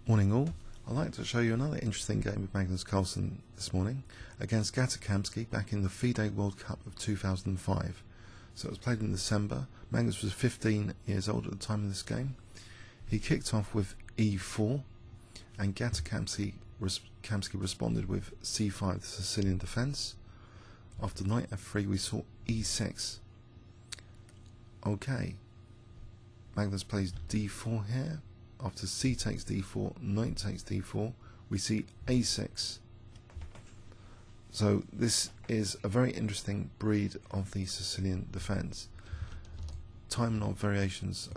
Morning all. I'd like to show you another interesting game with Magnus Carlsen this morning against Gata Kamsky back in the FIDE World Cup of 2005. So it was played in December. Magnus was 15 years old at the time of this game. He kicked off with e4 and Gata Kamsky responded with c5, the Sicilian defence. After knight f3 we saw e6. Okay, Magnus plays d4 here. After c takes d4, knight takes d4, we see a6. So this is a very interesting breed of the Sicilian defence. Time knob variations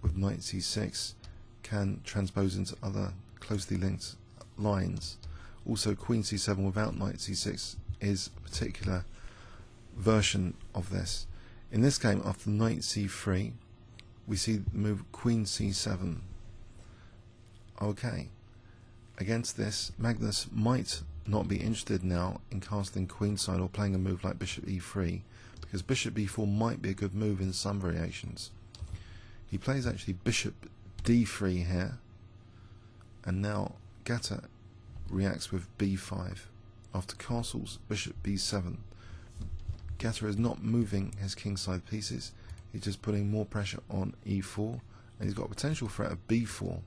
with knight c6 can transpose into other closely linked lines. Also queen c7 without knight c6 is a particular version of this. In this game, after knight c3, we see the move queen c7. Okay, against this, Magnus might not be interested now in casting queenside or playing a move like bishop e3, because bishop b4 might be a good move in some variations. He plays actually bishop d3 here, and now Gata reacts with b5. After castles, bishop b7. Gata is not moving his kingside pieces, he's just putting more pressure on e4, and he's got a potential threat of b4.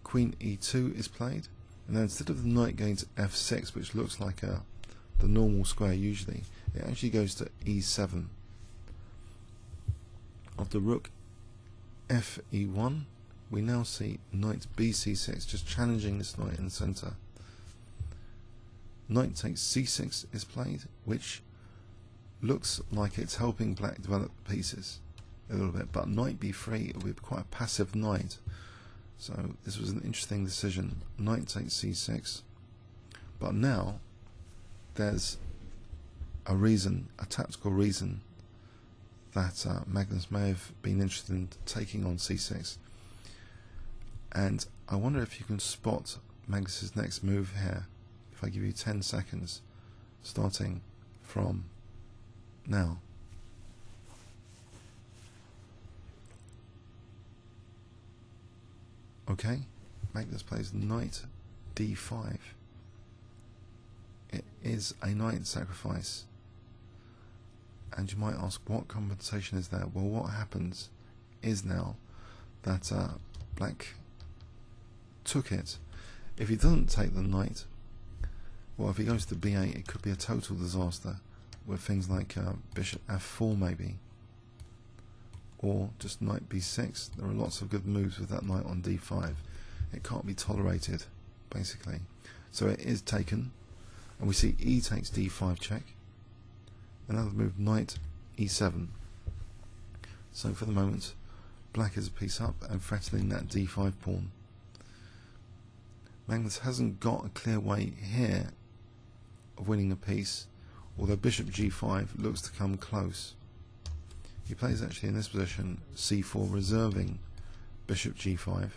Queen e2 is played, and then instead of the knight going to f6, which looks like the normal square usually, it actually goes to e7. After rook fe1, we now see knight bc6, just challenging this knight in the centre. Knight takes c6 is played, which looks like it's helping black develop pieces a little bit, but knight b3 will be quite a passive knight. So this was an interesting decision. Knight takes c6, but now there's a reason, a tactical reason, that Magnus may have been interested in taking on c6. And I wonder if you can spot Magnus's next move here, if I give you 10 seconds, starting from now. Okay, Magnus plays knight d5. It is a knight sacrifice. And you might ask, what compensation is there? Well, what happens is now that black took it. If he doesn't take the knight, well, if he goes to b8, it could be a total disaster with things like bishop f4 maybe, or just knight b6. There are lots of good moves with that knight on d5. It can't be tolerated, basically. So it is taken, and we see e takes d5 check. Another move, knight e7. So for the moment, black is a piece up and threatening that d5 pawn. Magnus hasn't got a clear way here of winning a piece, although bishop g5 looks to come close. He plays actually in this position c4, reserving bishop g5.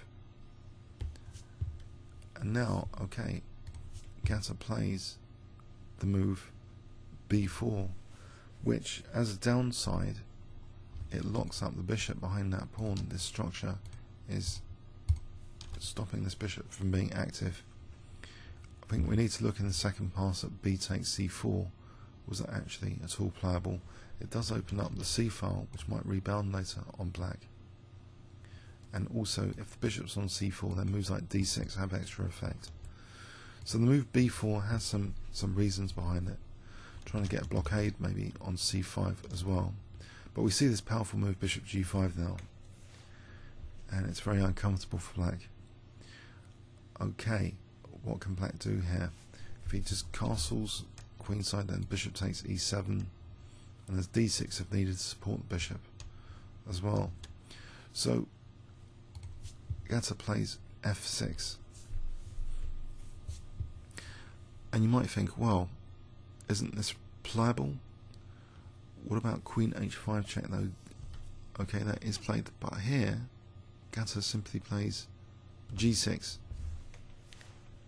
And now, okay, Gata plays the move b4, which, as a downside, it locks up the bishop behind that pawn. This structure is stopping this bishop from being active. I think we need to look in the second pass at b takes c4. Was that actually at all playable? It does open up the c file, which might rebound later on black. And also, if the bishop's on c4, then moves like d6 have extra effect. So the move b4 has some reasons behind it. Trying to get a blockade maybe on c5 as well. But we see this powerful move bishop g5 now, and it's very uncomfortable for black. Okay, what can black do here? If he just castles queenside, then bishop takes e7, and there's d6 if needed to support the bishop as well. So Gata plays f6, and you might think, well, isn't this pliable? What about queen h5 check though? Okay, that is played, but here Gata simply plays g6,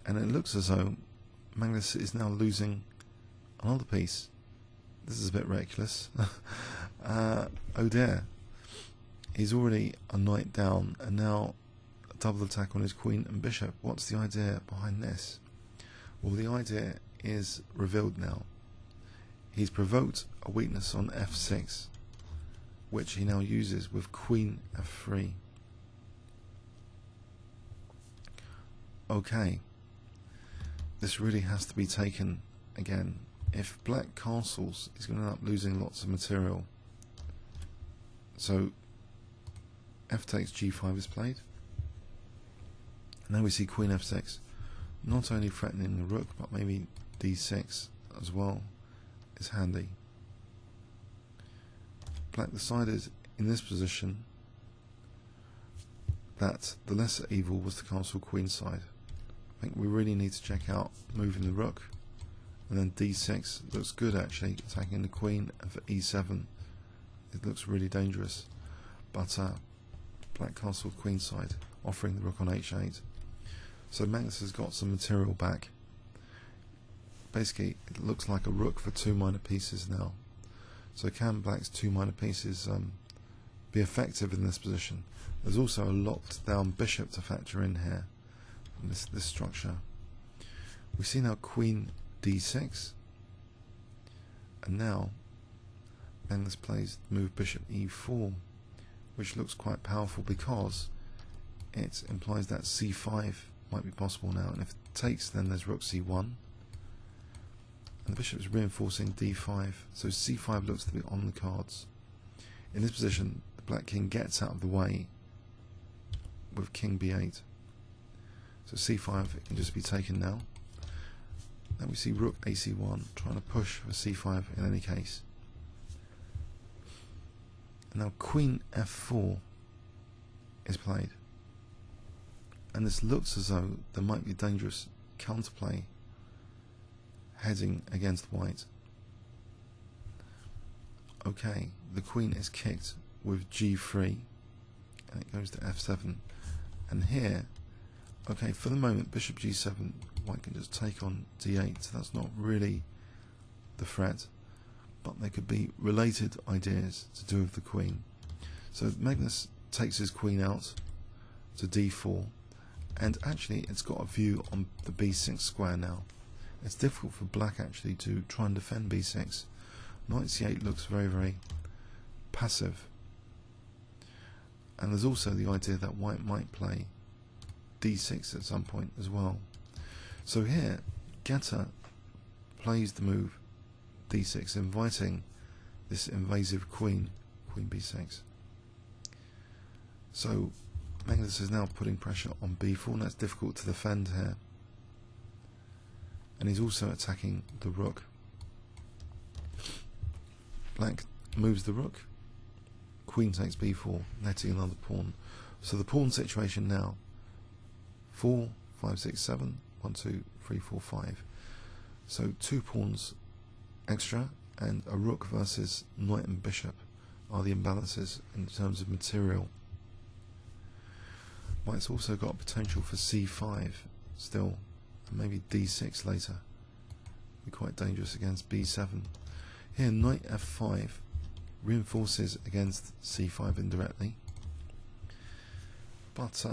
and it looks as though Magnus is now losing another piece. This is a bit reckless. Oh dear. He's already a knight down, and now double attack on his queen and bishop. What's the idea behind this? Well, the idea is revealed now. He's provoked a weakness on f6, which he now uses with queen f3. Okay, this really has to be taken again. If black castles, he's going to end up losing lots of material. So f takes g5 is played. Now we see queen f6, not only threatening the rook, but maybe d6 as well is handy. Black decided in this position that the lesser evil was the castle queen side. I think we really need to check out moving the rook, and then d6 looks good actually, attacking the queen, and for e7 it looks really dangerous, but black castle queen side, offering the rook on h8. So Magnus has got some material back. Basically it looks like a rook for 2 minor pieces now. So can black's 2 minor pieces be effective in this position? There's also a locked down bishop to factor in here, in this structure. We see now queen d6, and now Magnus plays move bishop e4, which looks quite powerful because it implies that c5 might be possible now, and if it takes, then there's rook c1, and the bishop is reinforcing d5, so c5 looks to be on the cards. In this position, the black king gets out of the way with king b8, so c5 can just be taken now. Then we see rook ac1, trying to push for c5 in any case. And now queen f4 is played, and this looks as though there might be dangerous counterplay heading against white. Okay, the queen is kicked with g3, and it goes to f7, and here, okay, for the moment bishop g7, white can just take on d8, so that's not really the threat, but there could be related ideas to do with the queen. So Magnus takes his queen out to d4, and actually it's got a view on the b6 square now. It's difficult for black actually to try and defend b6. Knight c8 looks very, very passive, and there's also the idea that white might play d6 at some point as well. So here Gata plays the move d6, inviting this invasive queen b6. So Magnus is now putting pressure on b4, and that's difficult to defend here, and he's also attacking the rook. Black moves the rook, queen takes b4, netting another pawn. So the pawn situation now, 4, 5, 6, 7, 1, 2, 3, 4, 5. So 2 pawns extra, and a rook versus knight and bishop are the imbalances in terms of material. White's also got potential for c5 still, and maybe d6 later. Be quite dangerous against b7. Here knight f5 reinforces against c5 indirectly, but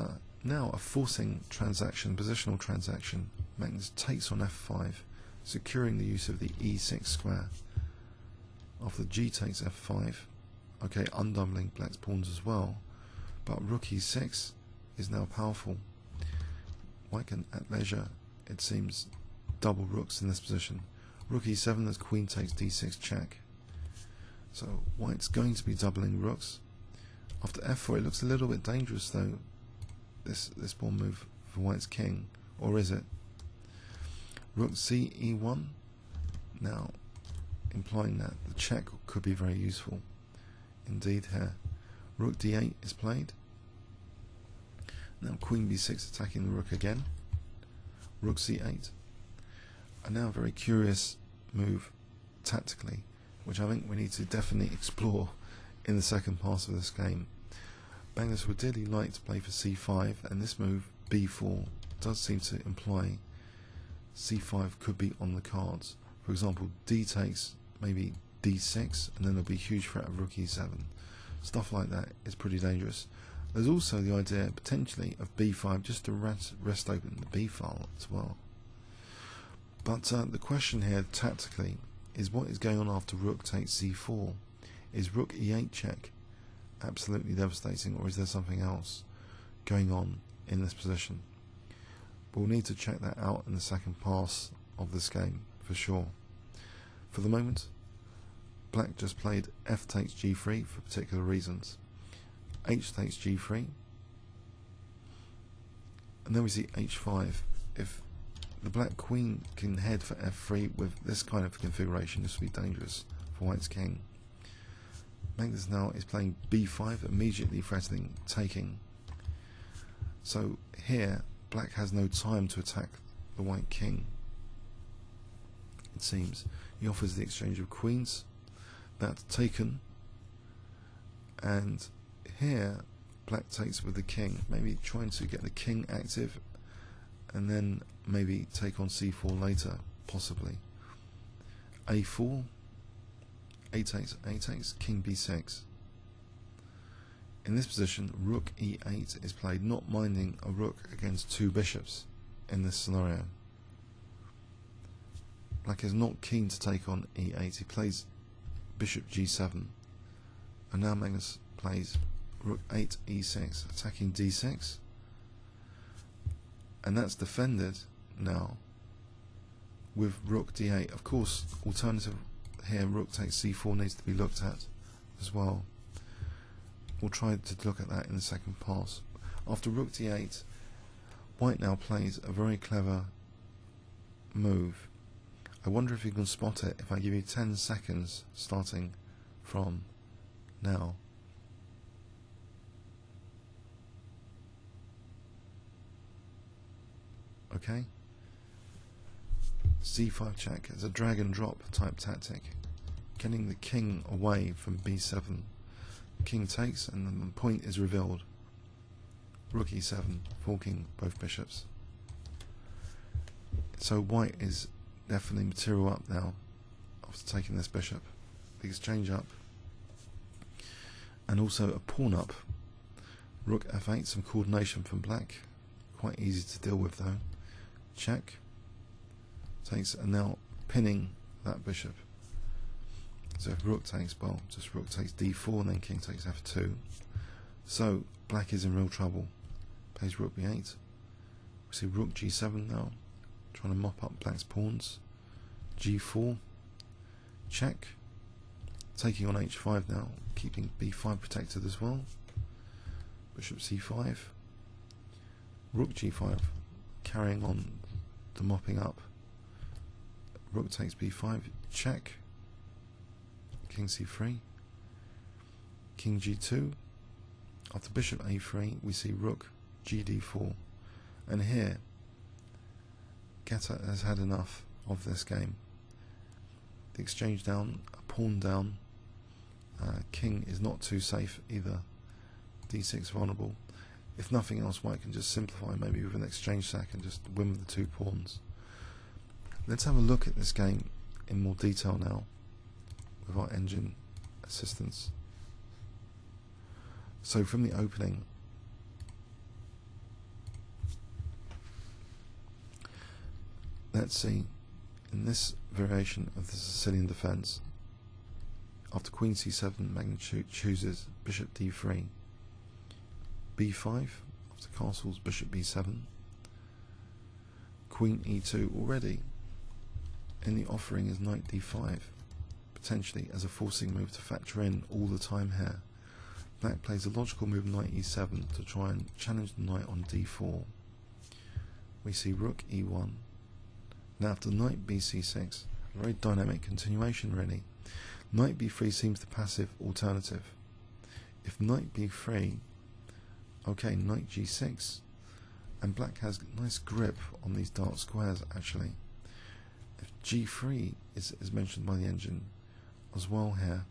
now a forcing transaction, positional transaction. Magnus takes on f5, securing the use of the e6 square. After g takes f5, okay, undoubling black's pawns as well, but rook e6 is now powerful. White can at leisure, it seems, double rooks in this position. Rook e7 as queen takes d6 check. So white's going to be doubling rooks. After f4 it looks a little bit dangerous though, this pawn move for white's king, or is it? Rook c e1, now implying that the check could be very useful indeed here. Rook d8 is played. Now queen b6 attacking the rook again. Rook c8. And now a very curious move tactically, which I think we need to definitely explore in the second pass of this game. Magnus would dearly like to play for c5, and this move, b4, does seem to imply c5 could be on the cards. For example, d takes maybe d6, and then there'll be a huge threat of rook e7. Stuff like that is pretty dangerous. There's also the idea potentially of b5 just to rest open the b file as well. But the question here tactically is what is going on after rook takes c4. Is rook e8 check absolutely devastating, or is there something else going on in this position? We'll need to check that out in the second pass of this game for sure. For the moment, black just played f takes g3 for particular reasons. H takes g3, and then we see h5. If the black queen can head for f3 with this kind of configuration, this would be dangerous for white's king. Magnus now is playing b5, immediately threatening taking. So here, black has no time to attack the white king. It seems he offers the exchange of queens. That's taken, and here black takes with the king, maybe trying to get the king active and then maybe take on c4 later, possibly. a4, a takes, king b6. In this position, rook e8 is played, not minding a rook against two bishops in this scenario. Black is not keen to take on e8. He plays bishop g7, and now Magnus plays rook 8 e6, attacking d6, and that's defended now with rook d8. Of course, alternative here, rook takes c4 needs to be looked at as well. We'll try to look at that in the second pass. After rook d8, white now plays a very clever move. I wonder if you can spot it if I give you 10 seconds starting from now. Okay? c5 check is a drag and drop type tactic, getting the king away from b7. King takes, and then the point is revealed. Rook e7, forking both bishops. So white is definitely material up now after taking this bishop. The exchange up, and also a pawn up. Rook f8, some coordination from black, quite easy to deal with though. Check, takes, and now pinning that bishop. So if rook takes, well, just rook takes d4 and then king takes f2. So black is in real trouble. Plays rook b8. We see rook g7 now, trying to mop up black's pawns. g4, check, taking on h5 now, keeping b5 protected as well. Bishop c5, rook g5, carrying on the mopping up. Rook takes b5, check, king c3, king g2. After bishop a3, we see rook gd4, and here Gata has had enough of this game. The exchange down, a pawn down, king is not too safe either, d6 vulnerable. If nothing else, white can just simplify maybe with an exchange sack and just win with the two pawns. Let's have a look at this game in more detail now with our engine assistance. So from the opening, let's see, in this variation of the Sicilian defence, after queen c7, Magnus chooses bishop d3, b5, after castles, bishop b7, queen e2. Already in the offering is knight d5, potentially as a forcing move to factor in all the time here. Black plays a logical move knight e7 to try and challenge the knight on d4. We see rook e1. Now after knight bc6, a very dynamic continuation really. Knight b3 seems the passive alternative. If knight b3, okay, knight g6, and black has nice grip on these dark squares actually. If g3 is mentioned by the engine as well here,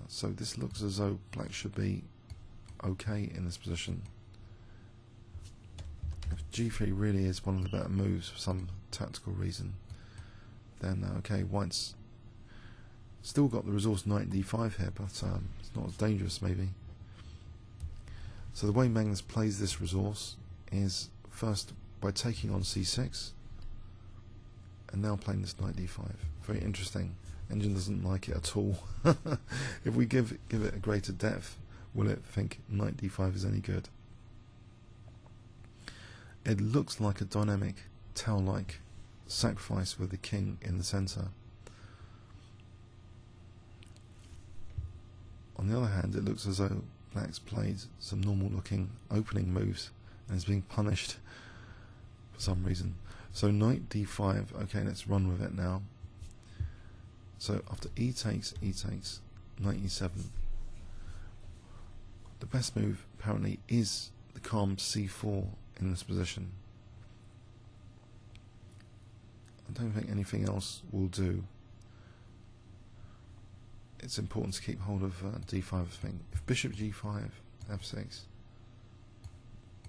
so this looks as though black should be okay in this position. If g3 really is one of the better moves for some tactical reason, then okay, white's still got the resource knight d5 here, but it's not as dangerous maybe. So the way Magnus plays this resource is first by taking on c6 and now playing this knight d5. Very interesting. Engine doesn't like it at all. If we give it a greater depth, will it think knight d5 is any good? It looks like a dynamic Tau-like sacrifice with the king in the center. On the other hand, it looks as though Black's played some normal looking opening moves and is being punished for some reason. So knight d5, okay, let's run with it now. So after e takes, knight e7. The best move apparently is the calm c4 in this position. I don't think anything else will do. It's important to keep hold of d5, I think. If bishop g5, f6,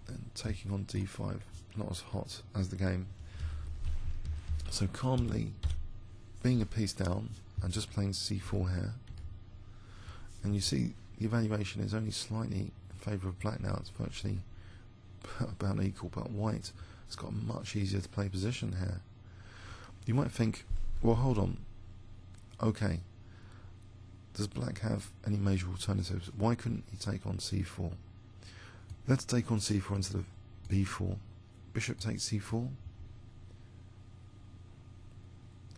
then taking on d5, not as hot as the game. So calmly being a piece down and just playing c4 here. And you see the evaluation is only slightly in favour of Black now. It's virtually about equal, but White has got a much easier to play position here. You might think, well, hold on. Okay. Does Black have any major alternatives? Why couldn't he take on c4? Let's take on c4 instead of b4. Bishop takes c4.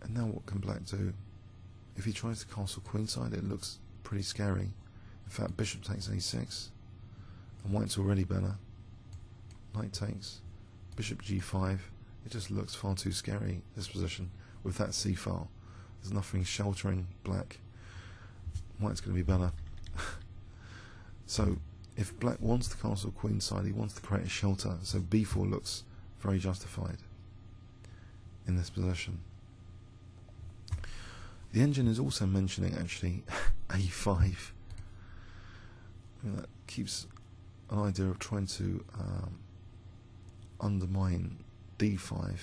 And now what can Black do? If he tries to castle queenside, it looks pretty scary. In fact, bishop takes a6. And White's already better. Knight takes. Bishop g5. It just looks far too scary, this position, with that c-file. There's nothing sheltering Black. White's going to be better. So if Black wants to castle queenside, he wants to create a shelter, so b4 looks very justified in this position. The engine is also mentioning actually a5. I mean, that keeps an idea of trying to undermine d5.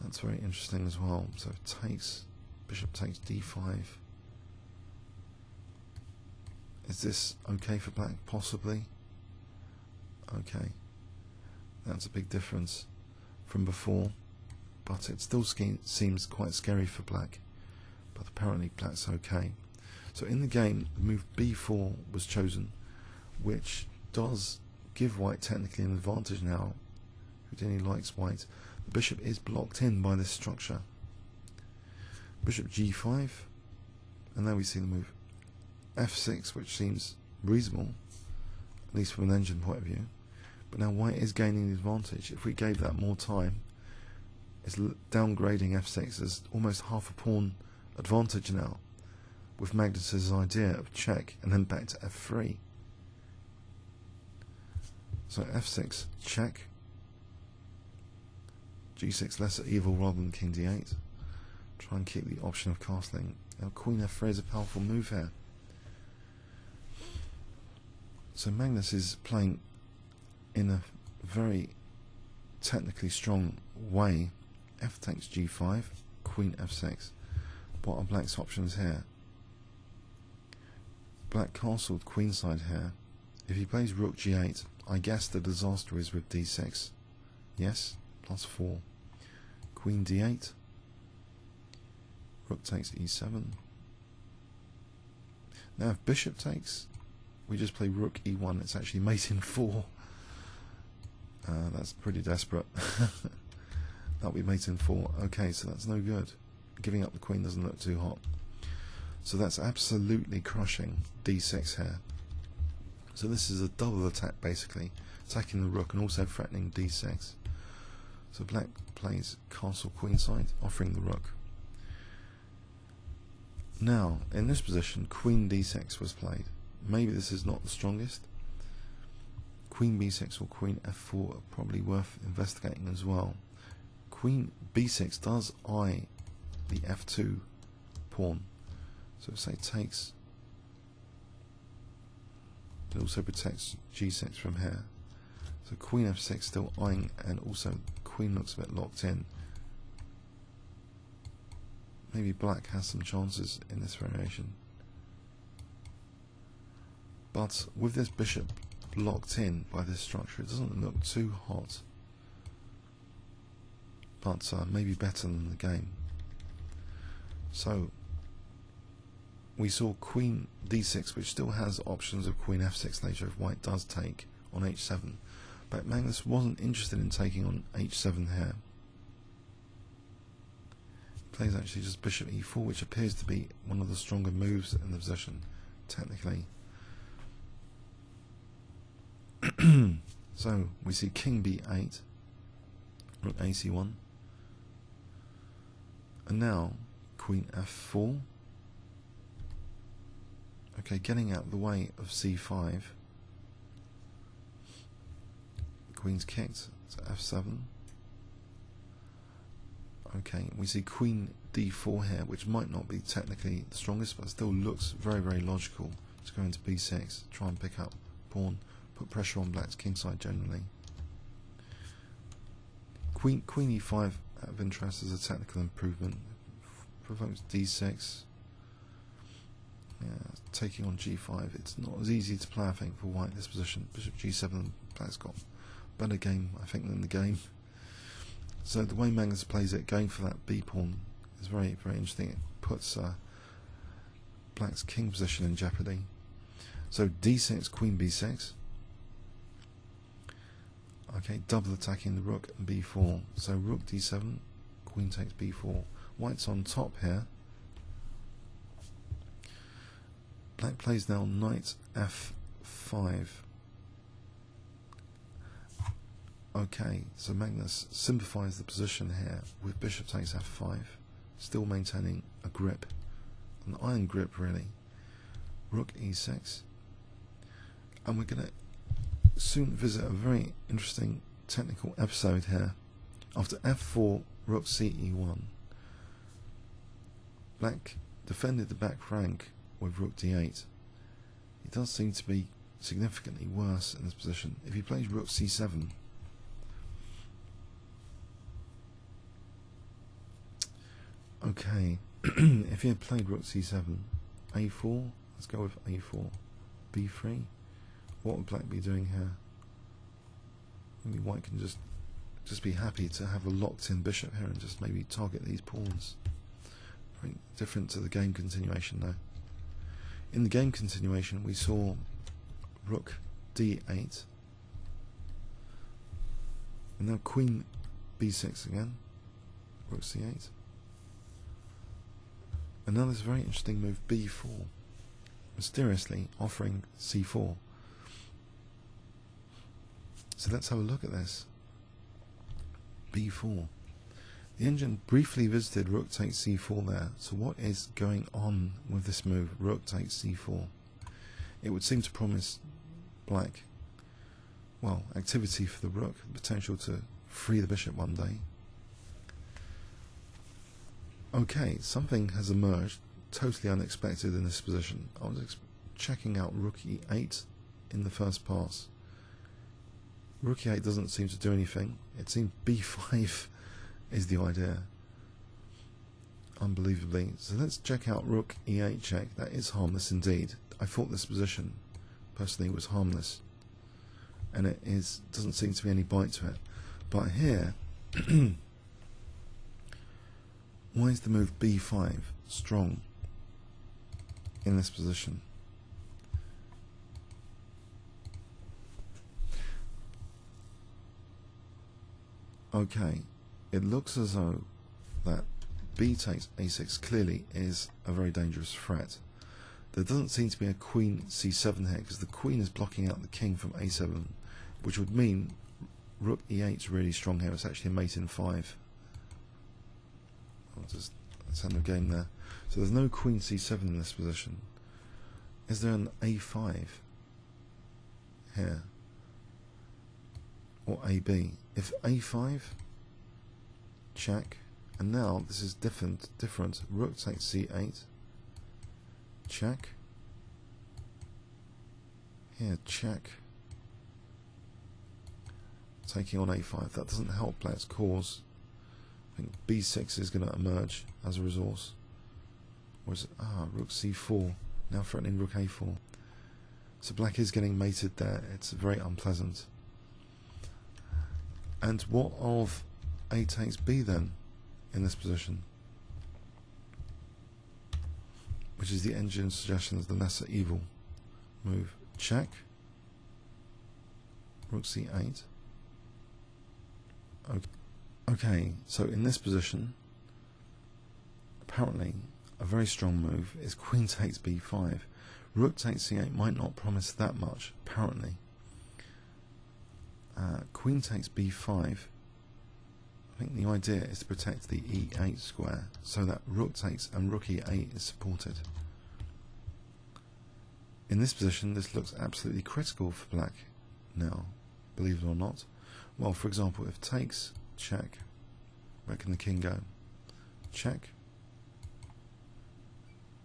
That's very interesting as well. So it takes, bishop takes d5. Is this okay for Black? Possibly. Okay. That's a big difference from before, but it still seems quite scary for Black. But apparently Black's okay. So in the game, the move b4 was chosen, which does give White technically an advantage now. Houdini likes White. The bishop is blocked in by this structure. Bishop g5, and now we see the move f6, which seems reasonable, at least from an engine point of view. But now White is gaining the advantage. If we gave that more time, it's downgrading f6 as almost half a pawn advantage now, with Magnus's idea of check and then back to f3. So f6 check, g6 lesser evil rather than king d8. Try and keep the option of castling. Now queen f3 is a powerful move here. So Magnus is playing in a very technically strong way. F takes g5, queen f6. What are Black's options here? Black castled queenside here. If he plays rook g8, I guess the disaster is with d6. Yes, +4. Queen d8. Rook takes e7. Now if bishop takes, we just play rook e1. It's actually mate in 4. That's pretty desperate. That'll be mate in 4. Okay, so that's no good. Giving up the queen doesn't look too hot. So that's absolutely crushing d6 here. So this is a double attack basically, attacking the rook and also threatening d6. So Black plays castle queenside, offering the rook. Now, in this position, queen d6 was played. Maybe this is not the strongest. Queen b6 or queen f4 are probably worth investigating as well. Queen b6 does eye the f2 pawn. So say takes, it also protects g6 from here. So queen f6 still eyeing, and also queen looks a bit locked in. Maybe Black has some chances in this variation. But with this bishop blocked in by this structure. It doesn't look too hot, but maybe better than the game. So we saw queen d6, which still has options of queen f6 later if white does take on h7, but Magnus wasn't interested in taking on h7 here. He plays actually just bishop e4, which appears to be one of the stronger moves in the position technically. So we see king b8, rook ac1, and now queen f4. Okay, getting out of the way of c5. Queen's kicked to f7. Okay, we see queen d4 here, which might not be technically the strongest, but still looks very, very logical to go into b6, try and pick up pawn, put pressure on black's kingside generally. Queen e5 out of interest as a technical improvement. Provokes d6. Yeah, taking on g5. It's not as easy to play, I think, for white this position. Bishop g7, black's got a better game, I think, than the game. So the way Magnus plays it, going for that b pawn, is very, very interesting. It puts black's king position in jeopardy. So d6, queen b6. Okay, double attacking the rook and b4. So rook d7, queen takes b4. White's on top here. Black plays now knight f5. Okay, so Magnus simplifies the position here with bishop takes f5, still maintaining a grip, an iron grip really. Rook e6. And we're going to soon visit a very interesting technical episode here. After f4, rook ce1. Black defended the back rank with rook d8. He does seem to be significantly worse in this position. If he plays rook c7, okay, if he had played rook c7, a4, let's go with a4, b3, what would black be doing here? Maybe white can just be happy to have a locked in bishop here and just maybe target these pawns. Very different to the game continuation though. In the game continuation we saw rook d8, and now queen b6 again, rook c8, and now this very interesting move b4, mysteriously offering c4. So let's have a look at this. b4. The engine briefly visited rook takes c4 there. So what is going on with this move, rook takes c4? It would seem to promise black, well, activity for the rook, the potential to free the bishop one day. Okay, something has emerged, totally unexpected in this position. I was checking out rook e8 in the first pass. Rook e8 doesn't seem to do anything. It seems b5 is the idea, unbelievably. So let's check out rook e8 check. That is harmless indeed. I thought this position personally was harmless, and it doesn't seem to be any bite to it. But here, why is the move b5 strong in this position? Okay, it looks as though that b takes a6 clearly is a very dangerous threat. There doesn't seem to be a queen c7 here because the queen is blocking out the king from a7, which would mean rook e8 is really strong here. It's actually a mate in 5. Let's end the game there. So there's no queen c7 in this position. Is there an a5 here? Or ab? If a5, check, and now this is different. Rook takes c8, check. Here, check. Taking on a5. That doesn't help black's cause. I think b6 is going to emerge as a resource. Or is it rook c4? Now threatening rook a4. So black is getting mated there. It's very unpleasant. And what of A takes B then in this position? Which is the engine suggestion as the lesser evil move. Check. Rook C8. Okay, so in this position, apparently a very strong move is Queen takes B5. Rook takes C8 might not promise that much, apparently. Queen takes B5. I think the idea is to protect the E8 square so that Rook takes and Rook E8 is supported. In this position, this looks absolutely critical for black now, believe it or not. Well, for example, if takes, check, where can the king go? Check.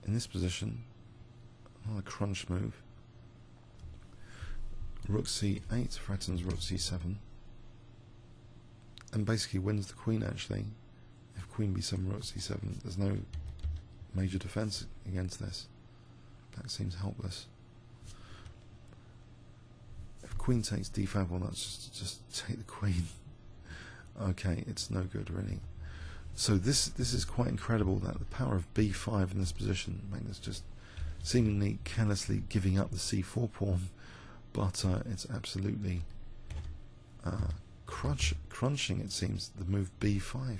In this position, another crunch move. Rook C8 threatens Rook C7 and basically wins the queen actually. If Queen B7, Rook C7, there's no major defense against this. Black seems helpless. If Queen takes D5, well that's just take the Queen. Okay, it's no good really. So this is quite incredible that the power of B5 in this position, Magnus just seemingly carelessly giving up the C4 pawn, but it's absolutely crunching, it seems, the move B5.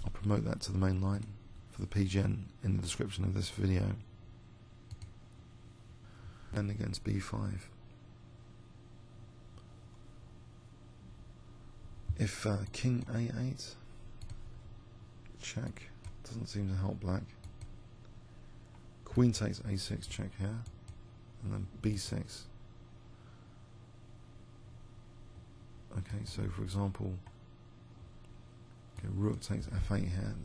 I'll promote that to the main line for the PGN in the description of this video. And against B5. If King A8, check, doesn't seem to help black. Queen takes A6, check here, and then B6. Okay, so for example, okay, Rook takes F8 here,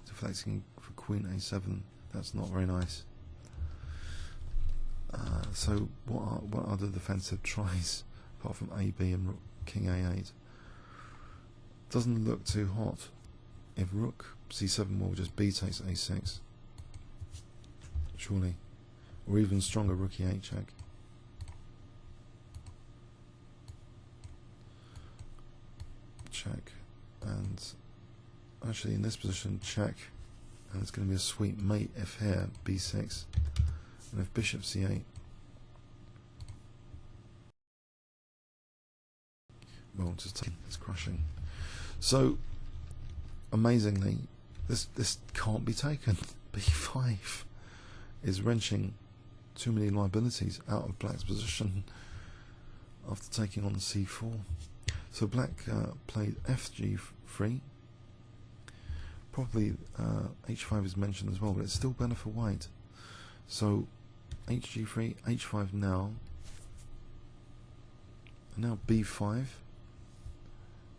deflecting for Queen A7, that's not very nice. So what are the defensive tries apart from AB and Rook, King A8? Doesn't look too hot. If Rook C7 will just B takes A6, surely, or even stronger, Rook E8 check. Check, and actually in this position check, and it's going to be a sweet mate if here B6, and if Bishop C8. Well, just it's crushing. So amazingly, this can't be taken. B5 is wrenching too many liabilities out of black's position after taking on the C4. So black played FG3. Probably H5 is mentioned as well, but it's still better for white. So HG3, H5 now, and now B5.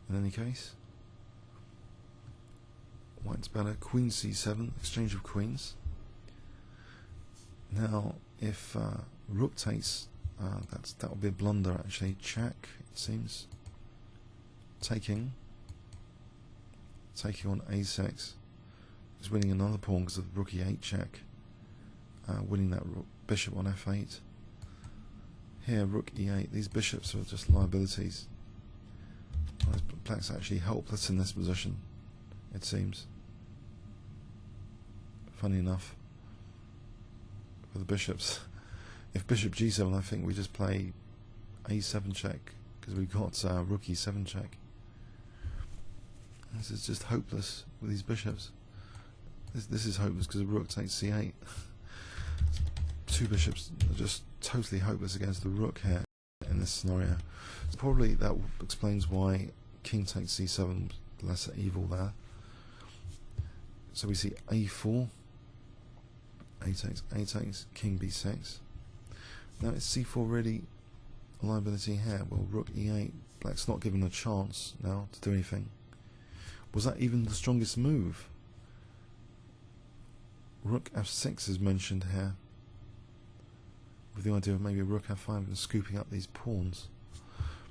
In any case, white's better. Queen C7, exchange of queens. Now, if Rook takes, that would be a blunder actually. Check, it seems. Taking on A6 is winning another pawn because of Rook E8 check. Winning that bishop on F8. Here, Rook E8. These bishops are just liabilities. Black's actually helpless in this position, it seems. Funny enough, for the bishops, if Bishop G7, I think we just play A7 check because we've got Rook E7 check. This is just hopeless with these bishops. This is hopeless because Rook takes C8. Two bishops are just totally hopeless against the Rook here in this scenario. So probably that explains why King takes C7, lesser evil there. So we see A4, A takes, King B6. Now is C4 really a liability here? Well, Rook E8, black's not given a chance now to do anything. Was that even the strongest move? Rook F6 is mentioned here, with the idea of maybe Rook F5 and scooping up these pawns.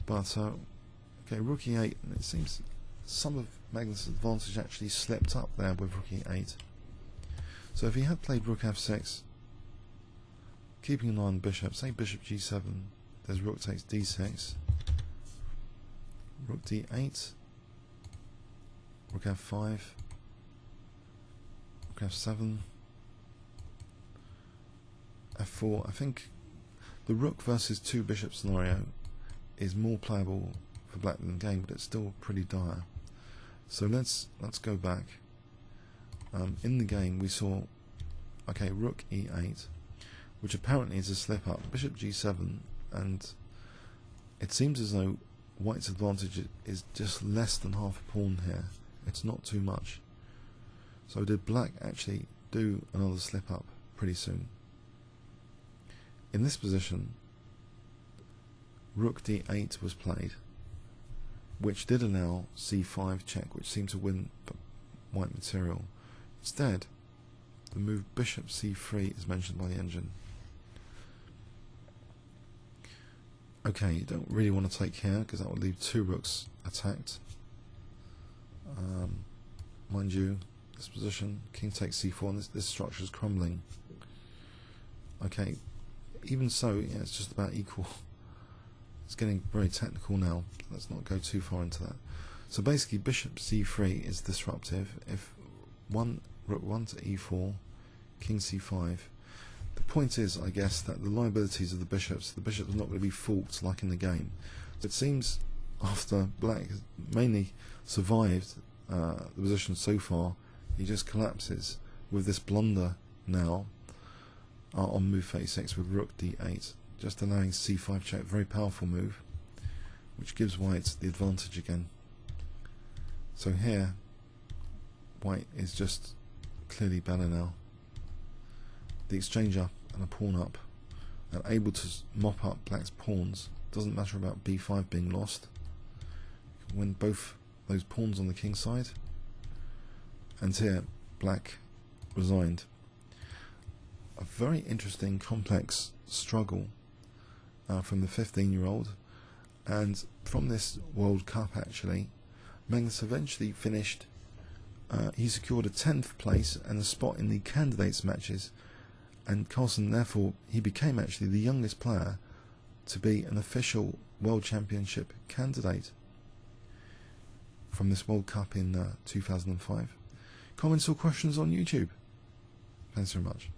But okay, Rook E8, and it seems some of Magnus' advantage actually slipped up there with Rook E8. So if he had played Rook F6, keeping an eye on bishop, say bishop g7, there's rook takes d6, rook d8, rook f5, rook f7, f4. I think the rook versus two bishop scenario is more playable for black than the game, but it's still pretty dire. So let's go back. In the game we saw, okay, rook e8, which apparently is a slip up, bishop g7, and it seems as though white's advantage is just less than half a pawn here. It's not too much. So did black actually do another slip up pretty soon? In this position, rook d8 was played, which did allow c5 check, which seemed to win white material. Instead, the move bishop c3 is mentioned by the engine. Okay, you don't really want to take here because that would leave two rooks attacked. Mind you, this position, king takes c4, and this structure is crumbling. Okay, even so, yeah, it's just about equal. It's getting very technical now. Let's not go too far into that. So basically, bishop c3 is disruptive. If rook 1 to e4, king c5. The point is, I guess, that the liabilities of the bishops are not going to be fought like in the game. So it seems after black has mainly survived the position so far, he just collapses with this blunder now on move 36 with rook d8, just allowing c5 check, very powerful move, which gives white the advantage again. So here, white is just clearly better now. The exchange up and a pawn up, and able to mop up black's pawns. Doesn't matter about b5 being lost. You can win both those pawns on the king side. And here, black resigned. A very interesting, complex struggle from the 15-year-old, and from this World Cup actually, Magnus eventually finished. He secured a 10th place and a spot in the candidates matches, and Carlsen, therefore, he became actually the youngest player to be an official World Championship candidate from this World Cup in 2005. Comments or questions on YouTube? Thanks very much.